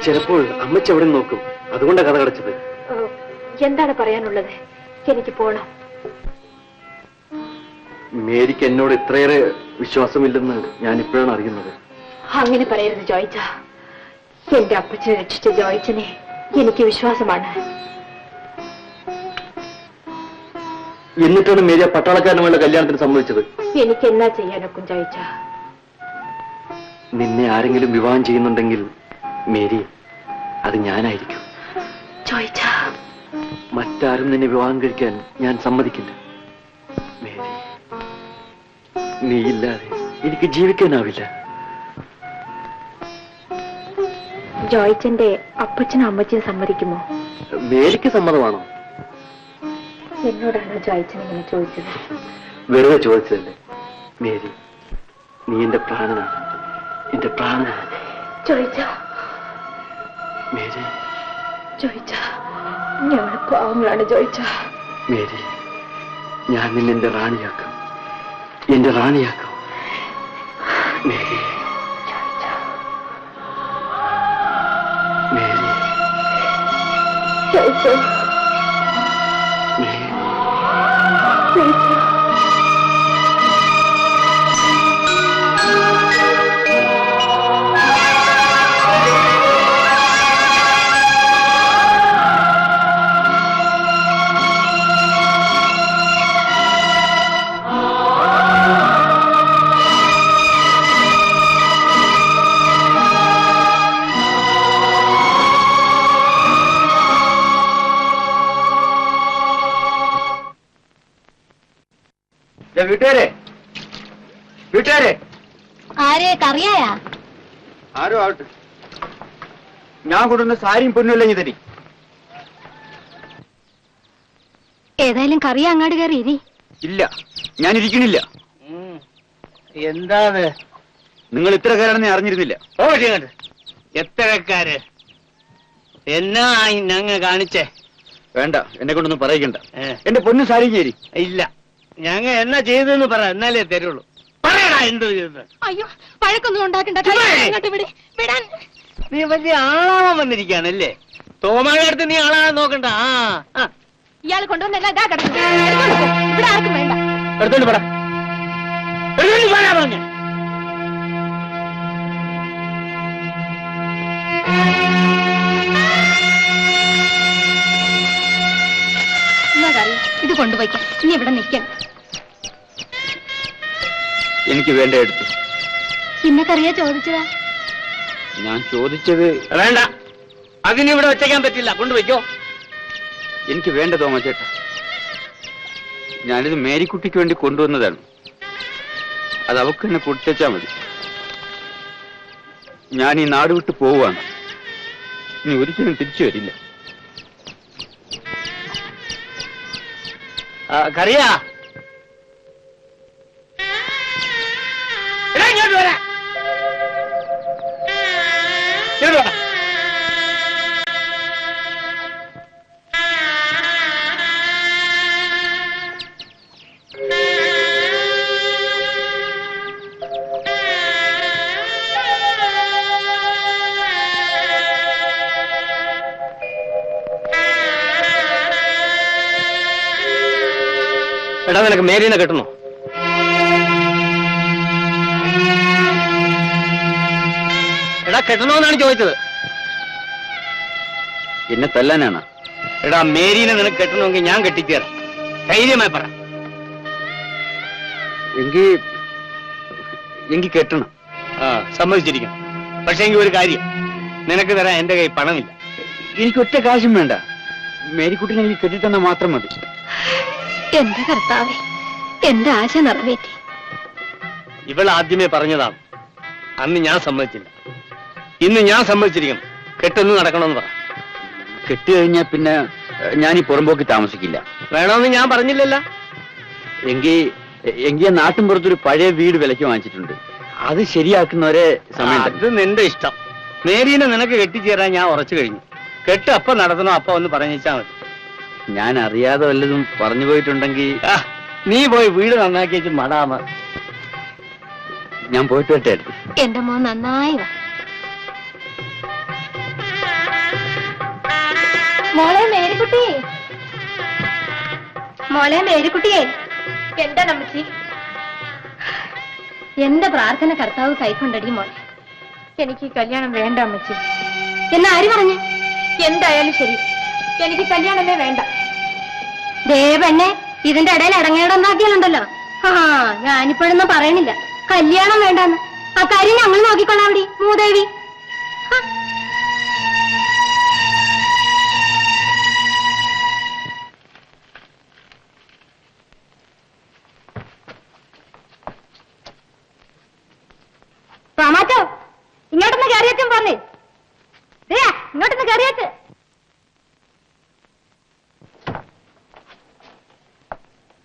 ചിലപ്പോൾ അമ്മച്ചി അവിടെ നോക്കും, അതുകൊണ്ടാണ് കഥ കടച്ചത്. എന്താണ് പറയാനുള്ളത്? എനിക്ക് പോണം. മേരിക്ക് എന്നോട് ഇത്രയേറെ വിശ്വാസമില്ലെന്ന് ഞാൻ ഇപ്പോഴാണ് അറിയുന്നത്. അങ്ങനെ പറയരുത് ജോയിച്ച. എന്റെ അപ്പച്ചനെ രക്ഷിച്ച ജോയിച്ചനെ എനിക്ക് വിശ്വാസമാണ്. എന്നിട്ടാണ് മേരി ആ പട്ടാളക്കാരനുമായുള്ള കല്യാണത്തിന് സമ്മതിച്ചത്. എനിക്ക് എന്നാ ചെയ്യാനൊക്കും ജോയിച്ച? നിന്നെ ആരെങ്കിലും വിവാഹം ചെയ്യുന്നുണ്ടെങ്കിൽ മേരി, അത് ഞാനായിരിക്കും. ജോയിച്ച, മറ്റാരും നിന്നെ വിവാഹം കഴിക്കാൻ ഞാൻ സമ്മതിക്കില്ല. മേരി, നീയില്ലാതെ എനിക്ക് ജീവിക്കാനാവില്ല. ജോയിച്ചന്റെ അപ്പച്ചനും അമ്മച്ചിയും സമ്മതിക്കുമോ? മേരിക്ക് സമ്മതമാണോ? എന്നോടാണോ ജോയിച്ചൻ ഇങ്ങനെ ചോദിച്ചത്? വെറുതെ ചോദിച്ചതല്ലേ മേരി. നീ എന്റെ പ്രാണനാണ്, എന്റെ പ്രാണനാണ്. ജോയിച്ച, മേരി, ജോയിച്ച, ഞങ്ങൾ പാവങ്ങളാണ് ജോയിച്ച. മേരി, ഞാൻ നിന്നെ എന്റെ റാണിയാക്കാം, എന്റെ റാണിയാക്കാം. മേരി, മേരി, ജോയിച്ച, മേരി. ജോയിച്ച. വീട്ടുകാരെ, വീട്ടുകാരെ, ആരെ കറിയായാ? ആരോ ആവട്ടെ, ഞാൻ കൊണ്ടുവന്ന സാരിയും പൊന്നുമില്ലെങ്കിൽ തരി. ഏതായാലും കറിയ അങ്ങാട് കയറി ഇരി. ഇല്ല, ഞാൻ ഇരിക്കണില്ല. എന്താണ്? നിങ്ങൾ ഇത്രക്കാരാണെന്ന് അറിഞ്ഞിരുന്നില്ല. ഓ ചെയ്യണ്ട്, എത്രക്കാര് എന്നാ ഞങ്ങ കാണിച്ചേ? വേണ്ട, എന്നെ കൊണ്ടൊന്നും പറയിക്കണ്ട. എന്റെ പൊന്നു സാരി ചേരി. ഇല്ല, ഞങ്ങ എന്നാ ചെയ്തെന്ന് പറ, എന്നാലേ തരുള്ളൂ. പറയടാ എന്ത് ചെയ്തെന്ന്. അയ്യോ, വഴക്കൊന്നും ഉണ്ടാക്കണ്ട. വിടാൻ. നീ വലിയ ആളാവാൻ വന്നിരിക്കുകയാണല്ലേ? തോമാടുത്ത് നീ ആളാവാൻ നോക്കണ്ട. ഇയാൾ കൊണ്ടുവന്നല്ല ഇതാ കിടക്കുന്നു. ഇവിടെ ആർക്കും വേണ്ട. എടുത്തോണ്ട് പറ, എടുത്തോണ്ട് പറയാ പറഞ്ഞ. ഇത് കൊണ്ടുപോയിക്കാം. ഇനി ഇവിടെ നിൽക്കണം. എനിക്ക് വേണ്ട എടുത്തു. പിന്നെ കറിയാ ചോദിച്ചതാ? ഞാൻ ചോദിച്ചത്. വേണ്ട, അതിനിവിടെ വെച്ചേക്കാൻ പറ്റില്ല, കൊണ്ടുപോയിക്കോ. എനിക്ക് വേണ്ട തോമച്ചേട്ടാ, ഞാനിത് മേരിക്കുട്ടിക്ക് വേണ്ടി കൊണ്ടുവന്നതാണ്. അത് അവക്ക് എന്നെ കൊടുത്തേച്ചാ മതി. ഞാൻ ഈ നാട് വിട്ട് പോവാണ്. ഇനി ഒരിക്കലും തിരിച്ചു വരില്ല. കറിയാ, ഇങ്ങോട്ട് വരാ. എടാ, നിനക്ക് മേരീനെ കെട്ടണോ? എടാ, കെട്ടണോന്നാണ് ചോദിച്ചത്. എന്നെ തല്ലാനാണ്. എടാ, മേരീനെ നിനക്ക് കെട്ടണമെങ്കിൽ ഞാൻ കെട്ടിച്ചേരാം. ധൈര്യമായി പറ. എങ്കിൽ കെട്ടണം. സമ്മതിച്ചിരിക്കണം. പക്ഷെ എങ്കിൽ ഒരു കാര്യം, നിനക്ക് തരാൻ എന്റെ കൈ പണമില്ല. എനിക്ക് ഒറ്റ കാശും വേണ്ട. മേരിക്കുട്ടിനെ എനിക്ക് കെട്ടിത്തന്നാ മാത്രം മതി. എന്റെ കർത്താവേ, എന്റെ ആശ നിറവേറ്റി. ഇവൾ ആദ്യമേ പറഞ്ഞതാണ്. അന്ന് ഞാൻ സമ്മതിച്ചില്ല. ഇന്ന് ഞാൻ സമ്മതിച്ചിരിക്കണം. കെട്ടൊന്ന് നടക്കണമെന്ന് പറ. കെട്ടി കഴിഞ്ഞാൽ പിന്നെ ഞാൻ ഈ പുറമ്പോക്കി താമസിക്കില്ല. വേണമെന്ന് ഞാൻ പറഞ്ഞില്ലല്ലോ. എങ്കിൽ നാട്ടിൻ പുറത്തൊരു പഴയ വീട് വിലയ്ക്ക് വാങ്ങിച്ചിട്ടുണ്ട്. അത് ശരിയാക്കുന്നവരെ സമയം. അത് നിന്റെ ഇഷ്ടം. മേരീനെ നിനക്ക് കെട്ടിച്ചേരാൻ ഞാൻ ഉറച്ചു കഴിഞ്ഞു. കെട്ട് അപ്പൊ നടത്തണോ അപ്പൊ ഒന്ന് പറഞ്ഞാ മതി. ഞാൻ അറിയാതെ വല്ലതും പറഞ്ഞു പോയിട്ടുണ്ടെങ്കിൽ നീ പോയി വീട് നന്നാക്കി വെച്ച് മടാമ. ഞാൻ പോയിട്ട് വരട്ടെ. എന്റെ മോൻ നന്നായി വാ. മോളെ മേരിക്കുട്ടി, മോളെ മേരിക്കുട്ടിയെ. എന്താണ് അമ്മച്ചി? എന്റെ പ്രാർത്ഥന കർത്താവ് കൈക്കൊണ്ടടി മോളെ. എനിക്ക് കല്യാണം വേണ്ട അമ്മച്ചി. എന്നാ ആര് പറഞ്ഞു? എന്തായാലും ശരി, എനിക്ക് കല്യാണമേ വേണ്ട. ദേവണ്ണെ, ഇതിന്റെ ഇടയിൽ ഇറങ്ങേണ്ടതാക്കിയാലുണ്ടല്ലോ. ആ, ഞാനിപ്പോഴൊന്നും പറയണില്ല. കല്യാണം വേണ്ടെന്ന്. ആ കാര്യം ഞങ്ങൾ നോക്കിക്കൊള്ളാം. അവിടെ മൂദേവി. മാറ്റോ, ഇങ്ങോട്ടൊന്ന് കയറിയച്ചും പറഞ്ഞേ. ഇങ്ങോട്ടൊന്ന് കയറിയച്ച്.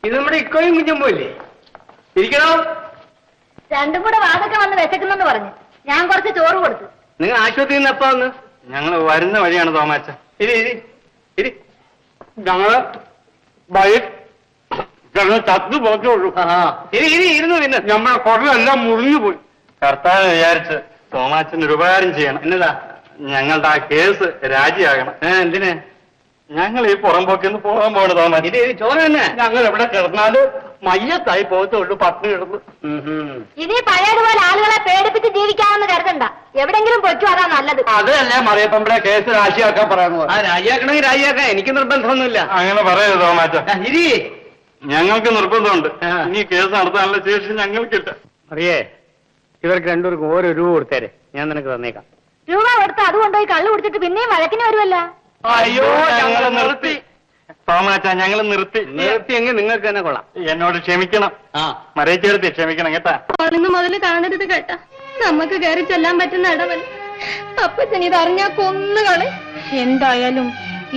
ഇത് നമ്മുടെ ഇക്കോയും കുഞ്ഞുമ്പോയില്ലേ? ഇരിക്കണോ? രണ്ടും കൂടെ വാതൊക്കെ വന്ന് വിശക്കുന്നെന്ന് പറഞ്ഞു. ഞാൻ കുറച്ച് ചോറ് കൊടുത്തു. നിങ്ങൾ ആശുപത്രിയിൽ നിന്ന് എപ്പോ വന്ന്? ഞങ്ങൾ വരുന്ന വഴിയാണ് തോമാച്ച. ഇരി ഇരി ഇരി. ഞങ്ങള് വഴി ചത്തു പോറ്റുള്ളൂ. ഇരി ഇരി ഇരുന്നു. പിന്നെ നമ്മളെ കുടലെല്ലാം മുറിഞ്ഞു പോയി. കർത്താവ് വിചാരിച്ച് തോമാച്ചന് ഒരു ഉപകാരം ചെയ്യണം. എന്നതാ? ഞങ്ങളുടെ ആ കേസ് രാജിയാകണം. എന്തിന്? ഞങ്ങൾ ഈ പുറംപോക്കിന്ന് പോകാൻ പോകണം തോമാച്ച. ഇത് ചോറ് തന്നെ. ഞങ്ങൾ എവിടെ കിടന്നാല് മയ്യത്തായി പോകത്തുള്ളൂ. പട്ടിണി കിടന്നു. ഇനി പഴയതുപോലെ ആളുകളെ പേടിപ്പിച്ച് ജീവിക്കാമെന്ന് കരുതണ്ട. എവിടെങ്കിലും പൊറ്റു, അതാ നല്ലത്. അതല്ലേ മറിയപ്പമ്പളെ കേസ് രാജിയാക്കാൻ പറയാന്ന്. ആ രാജിയാക്കണമെങ്കിൽ രാജിയാക്കാൻ എനിക്ക് നിർബന്ധമൊന്നുമില്ല. അങ്ങനെ പറയരുത് തോമാച്ച. ഇരി. ഞങ്ങൾക്ക് നിർബന്ധമുണ്ട്. ഇനി കേസ് നടത്താനുള്ള ശേഷി ഞങ്ങൾക്കില്ല. അറിയേ, ഇവർക്ക് രണ്ടുപേർക്കും ഓരോ രൂപ കൊടുത്തേരെ. ഞാൻ നിനക്ക് തന്നേക്കാം. രൂപ കൊടുത്ത് അതുകൊണ്ടുപോയി കള്ളു കുടിച്ചിട്ട് പിന്നെയും വഴക്കിന് വരുമല്ലോ. അയ്യോ, ഞങ്ങൾ നിർത്തി തോമാച്ച. ഞങ്ങൾ നിർത്തിയെങ്കിൽ നിങ്ങൾക്ക് തന്നെ കൊള്ളാം. എന്നോട് ക്ഷമിക്കണം. മറിയിച്ചെടുത്ത് ക്ഷമിക്കണം കേട്ടാ. ഇന്ന് മുതൽ കാണരുത് കേട്ടാ. നമുക്ക് കയറി ചെല്ലാൻ പറ്റുന്ന ഇടവൻ. അപ്പച്ചൻ ഇത് അറിഞ്ഞാ കൊന്നുകളെ. എന്തായാലും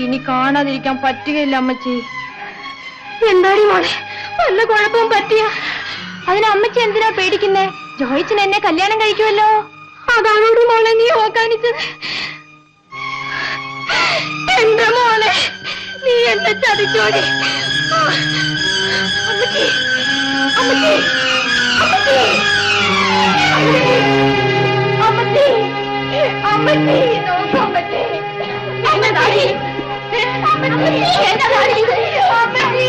ഇനി കാണാതിരിക്കാൻ പറ്റുകയില്ല അമ്മച്ചി. എന്താടി മോളെ, വല്ല കുഴപ്പവും പറ്റിയ? അതിന് അമ്മച്ചി എന്തിനാ പേടിക്കുന്നേ? ജോയിച്ചൻ എന്നെ കല്യാണം കഴിക്കുമല്ലോ. അതാണോട് മോളെ നീ ഓക്കാനിച്ചത്? എന്റെ മോളെ, നീ എന്നെ ചതിച്ചോടി. അമ്മച്ചി, അമ്മച്ചി, അമ്മച്ചി, അമ്മച്ചി, അമ്മച്ചി, നോക്കൂ അമ്മച്ചി. എന്റെ താടി, അമ്മച്ചി, എന്റെ താടി, അമ്മച്ചി, എന്റെ താടി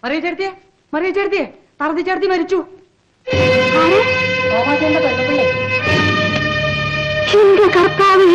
മറിയ ചേർത്തിയെ തറതി ചേർത്തി മരിച്ചു. എന്റെ കർത്താവേ,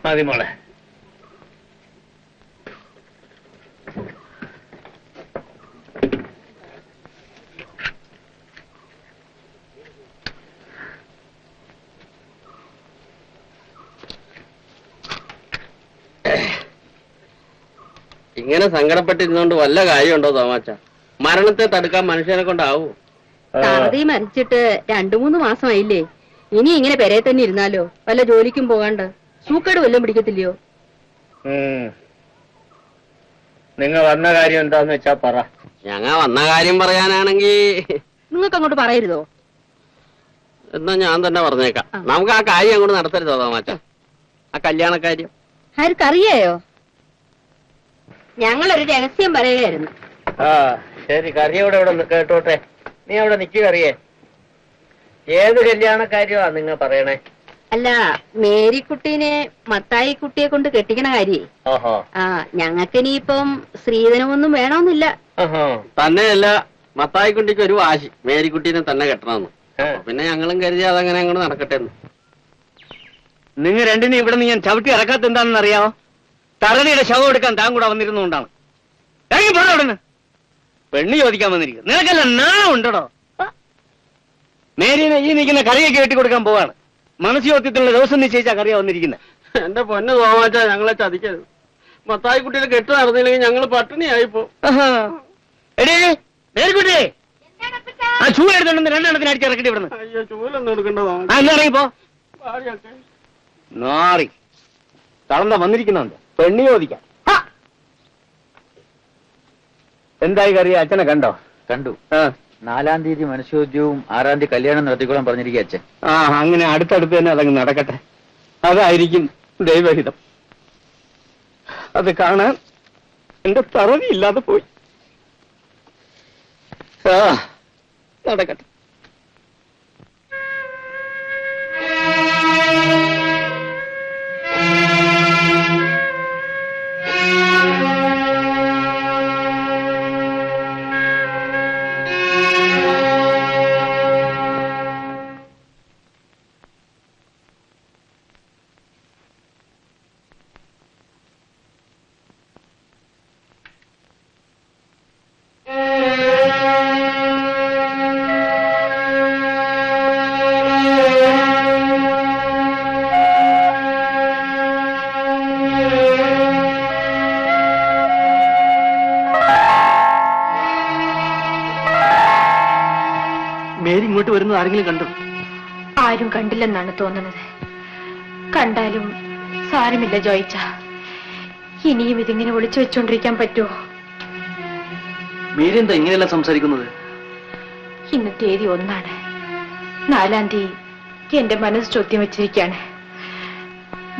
മതി മോളെ. ഇങ്ങനെ സങ്കടപ്പെട്ടിരുന്നോണ്ട് വല്ല കാര്യമുണ്ടോ തോമാച്ച? മരണത്തെ തടുക്കാൻ മനുഷ്യനെ കൊണ്ടാവൂ? താറതി മരിച്ചിട്ട് 2-3 മാസമായില്ലേ? ഇനി ഇങ്ങനെ പെരേ തന്നെ ഇരുന്നാലോ? വല്ല ജോലിക്കും പോകാണ്ട് സൂക്കേട് വല്ലതും പിടിക്കത്തില്ലയോ? നിങ്ങൾ വന്ന കാര്യം എന്താന്ന് വെച്ചാ പറ. ഞങ്ങ വന്ന കാര്യം പറയാനാണെങ്കി നിങ്ങൾക്ക് അങ്ങോട്ട് പറയരുതോ? എന്നാ ഞാൻ തന്നെ പറഞ്ഞേക്കാം. നമുക്ക് ആ കാര്യം അങ്ങോട്ട് നടത്തരുതോ തോമാച്ച? ആ കല്യാണക്കാര്യം ആർക്കറിയായോ? ഞങ്ങളൊരു രഹസ്യം പറയുകയായിരുന്നു. ആ ശരി, കറിയോടെ ഇവിടെ കേട്ടോട്ടെ. നീ അവിടെ നിക്ക് കറിയേ. ഏത് കല്യാണക്കാര്യമാ നിങ്ങൾ പറയണേ? അല്ല, മേരിക്കുട്ടീനെ മത്തായി കുട്ടിയെ കൊണ്ട് കെട്ടിക്കണ കാര്യേ. ആ, ഞങ്ങൾക്കിനിയിപ്പം സ്ത്രീധനമൊന്നും വേണമെന്നില്ല. തന്നെയല്ല, മത്തായിക്കുട്ടിക്ക് ഒരു വാശി മേരിക്കുട്ടീനെ തന്നെ കെട്ടണമെന്ന്. പിന്നെ ഞങ്ങളും കരുതി അതങ്ങനെ അങ്ങോട്ട് നടക്കട്ടെ എന്ന്. നിങ്ങൾ രണ്ടിനും ഇവിടെ നിന്ന് ഞാൻ ചവിട്ടി ഇറക്കാത്ത എന്താണെന്ന് അറിയാമോ? തറണിയുടെ ശവം എടുക്കാൻ താൻ കൂടെ വന്നിരുന്നുകൊണ്ടാണ്. ഇറങ്ങി പോണോ അവിടുന്ന്? പെണ്ണ് ചോദിക്കാൻ വന്നിരിക്കും. നിനക്കല്ല നാണം ഉണ്ടോ? മേരിനെ ഈ നിൽക്കുന്ന കറിയൊക്കെ കെട്ടിക്കൊടുക്കാൻ പോവാണ്. മനസ്സോത്യത്തിലുള്ള ദിവസം നിശ്ചയിച്ചാ കറിയാ വന്നിരിക്കുന്നത്. എന്റെ പൊന്നു തോമാച്ചാ, ഞങ്ങളെ ചതിക്കരുത്. മത്തായിക്കുട്ടിയുടെ കെട്ട് നടന്നില്ലെങ്കിൽ ഞങ്ങൾ പട്ടിണിയായിപ്പോ. എടേ നേരിക്കുട്ടിയെ ആ ചൂ എടുത്തോണ്ട് രണ്ടെണ്ണത്തിന് അടിച്ച് ഇറക്കിട്ട് ഇവിടുന്ന്. അയ്യോ ചൂലൊന്നും എടുക്കണ്ടോ? ഇറങ്ങിപ്പോ നാറി തളന്ത വന്നിരിക്കുന്നുണ്ട്. പെണ്ണി ചോദിക്കാം. എന്തായി കറിയ? അച്ഛനെ കണ്ടോ? കണ്ടു. 4-ാം തീയതി മനുഷ്യോദ്യവും 6-ാം തീയതി കല്യാണം നടത്തിക്കോളാൻ പറഞ്ഞിരിക്കുക അച്ഛൻ. അങ്ങനെ അടുത്തടുത്ത് തന്നെ അതങ്ങ് നടക്കട്ടെ. അതായിരിക്കും ദൈവഹിതം. അത് കാണാൻ എന്റെ തറവി ഇല്ലാതെ പോയി. നടക്കട്ടെ. മേരി ഇങ്ങോട്ട് വരുന്നത് ആരെങ്കിലും കണ്ടു? ആരും കണ്ടില്ലെന്നാണ് തോന്നുന്നത്. കണ്ടാലും സാരമില്ല ജോയിച്ച. ഇനിയും ഇതിങ്ങനെ ഒളിച്ചു വെച്ചോണ്ടിരിക്കാൻ പറ്റുമോ? മേരി എന്താ ഇങ്ങനെയെല്ലാം സംസാരിക്കുന്നത്? ഇന്ന് തീയതി 1 4-ാം തീയതി എന്റെ മനസ്സ് ചോദ്യം വെച്ചിരിക്കാണ്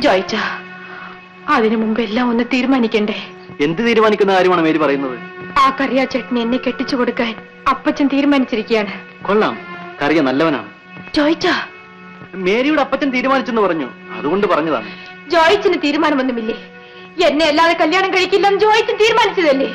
ജോയിച്ച. അതിനു മുമ്പ് എല്ലാം ഒന്ന് തീരുമാനിക്കണ്ടേ? എന്ത് തീരുമാനിക്കുന്ന കാര്യമാണ് മേരി പറയുന്നത്? ആ കറിയാ ചട്നി എന്നെ കെട്ടിച്ചു കൊടുക്കാൻ അപ്പച്ചൻ തീരുമാനിച്ചിരിക്കുകയാണ്. കൊള്ളാം, കറിയ നല്ലവനാണ്. ജോയിച്ച, മേരിയുടെ അപ്പച്ചൻ തീരുമാനിച്ചെന്ന് പറഞ്ഞു, അതുകൊണ്ട് പറഞ്ഞതാണ്. ജോയിച്ചിന് തീരുമാനമൊന്നുമില്ലേ? എന്നെ അല്ലാതെ കല്യാണം കഴിക്കില്ലെന്ന് ജോയിച്ചൻ തീരുമാനിച്ചതല്ലേ?